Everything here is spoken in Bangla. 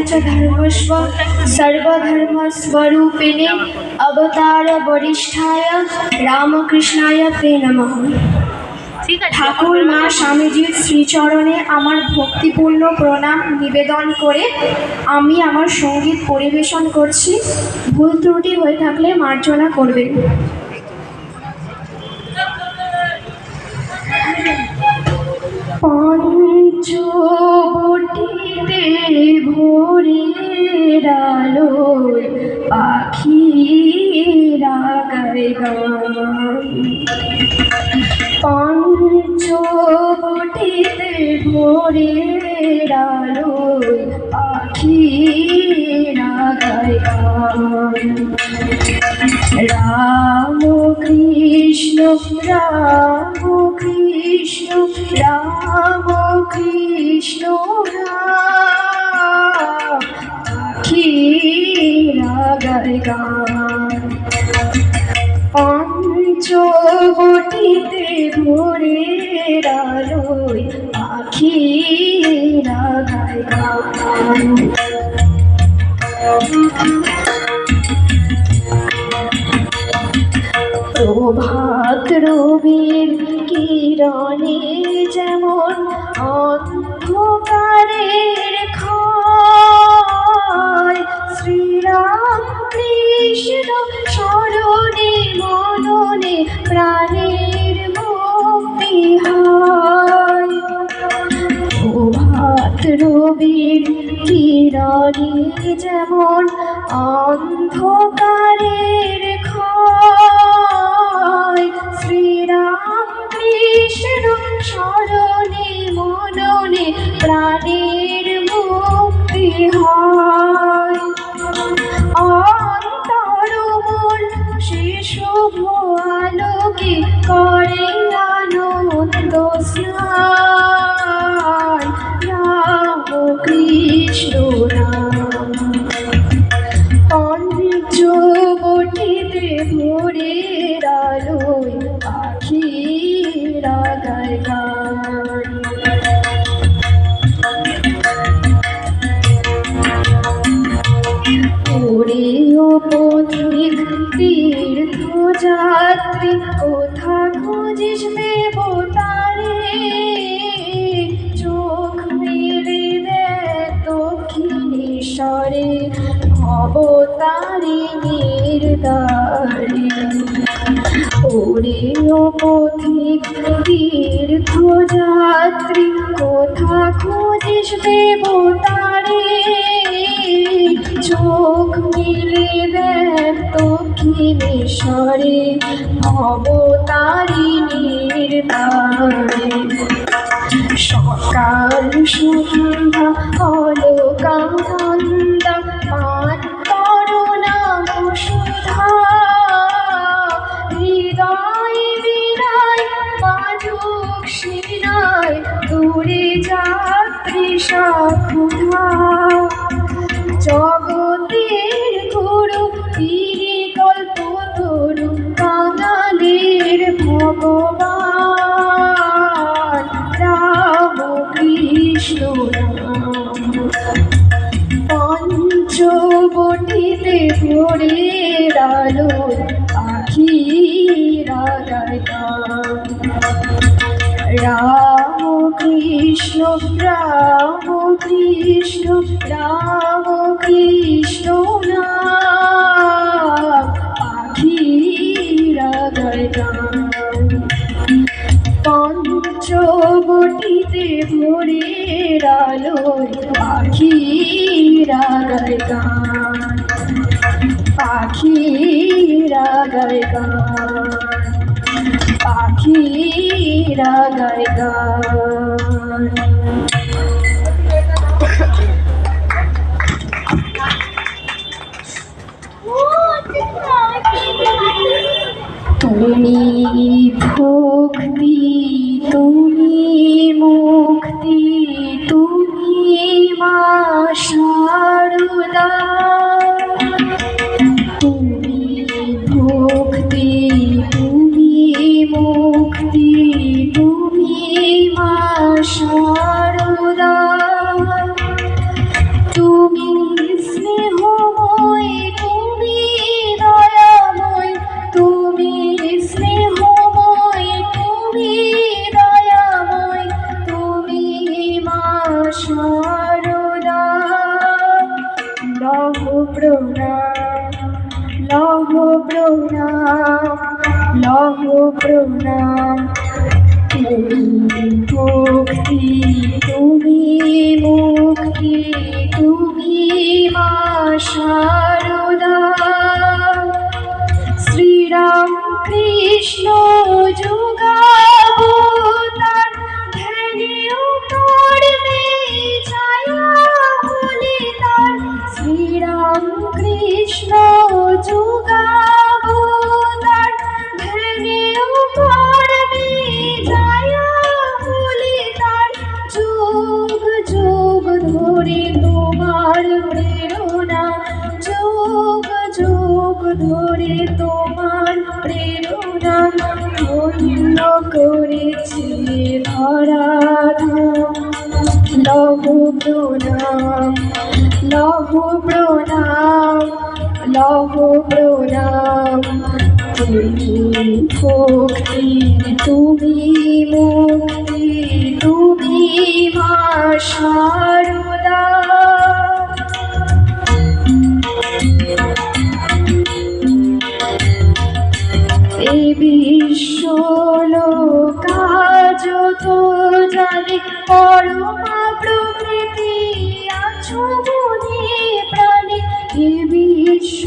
च धर्मस्व सर्वधर्मस्वरूपिणे अवतार वरिष्ठाय रामकृष्णाय ते नमः। ঠাকুর মা স্বামীজির শ্রীচরণে আমার ভক্তিপূর্ণ প্রণাম নিবেদন করে আমি আমার সঙ্গীত পরিবেশন করছি। ভুল ত্রুটি হয়ে থাকলে মার্জনা করবেন। পঞ্চবটিতে ভোরের আলোয় পাখিরা গায় গান, পঞ্চবটিতে ভোরের আলোয় পাখিরা গায় গান। রাম কৃষ্ণ রাম কৃষ্ণ রাম কৃষ্ণ রাম, পাখিরা গায় গান। পঞ্চবটিতে ভোরের আলোয় পাখিরা গায় গান। প্রভাত রবির কিরণে যেমন অন্ধকারের ক্ষয়, শ্রীরাম কৃষ্ণ স্মরণে মননে প্রাণের মুক্তি হয়। প্রভাত রবির কিরণে যেমন অন্ধকারের ক্ষয়, শ্রীরাম কৃষ্ণ স্মরণে মননে প্রাণের মুক্তি হয়। অন্তর মন সে শুভ আলোকে করে আনন্দ স্নান, রাম কৃষ্ণ রাম। পঞ্চবটিতে ভোরের আলোয় পাখিরা গায় গান। ওরে ও পথিক তীর্থযাত্রী, কোথা খুঁজিস দেবতারে? চোখ মেলে দেখ দক্ষিণেশ্বরে অবতারিণীর দ্বারে। ওরে ও পথিক তীর্থযাত্রী, কোথা খুঁজিস দেবতারে? চোখ মিলে দেখ দক্ষিণেশ্বরে অবতারিণীর দ্বারে। সকাল সন্ধ্যা অলকানন্দা পান করো নাম সুধা, হৃদয় বিনায় বাজুক সিনায় দূরে যাত্রী সাক্ষুধা। জগতের গুরু তিনি কল্পতরু বাঙালির ভগবান, রাম কৃষ্ণ রাম। পঞ্চবটিতে ভোরের আলোয় পাখিরা গায় গান, রাম কৃষ্ণ রাম কৃষ্ণ রাম কৃষ্ণ নাম, পাখিরা গায় গান। পঞ্চবটিতে ভোরের আলোয় পাখিরা গায় গান, পাখিরা গায় গান, পাখিরা গায় গান। তুমি ভক্তি তুমি মুক্তি তুমি মা শারদা, তুমি ভক্তি তুমি মুক্তি তুমি মা শারদা, তুমি প্রণাম, লহ প্রণাম, লহ প্রণাম। তুমি ভক্তি, তুমি মুক্তি, তুমি মা শারদা। শ্রীরাম কৃষ্ণ যুগাবতার, ধ্যানেও কর্মে ছায়া বলি তার। শ্রীরাম কৃষ্ণ যুগাবতার, ধ্যানেও কর্মে ছায়া বলি তার। যুগ যুগ ধরে তোমার প্রেরণা, যুগ যুগ ধরে তোমার প্রেরণা, ধন্য করেছে ধরাধাম। লহ প্রণাম, লহ প্রণাম, লহ প্রণাম। তুমি ভক্তি, তুমি মুক্তি, তুমি মা শারদা। এই বিশ্ব লোকাজ তো জানে, পরমা প্রকৃতি আছো মনে প্রাণে। এই বিশ্ব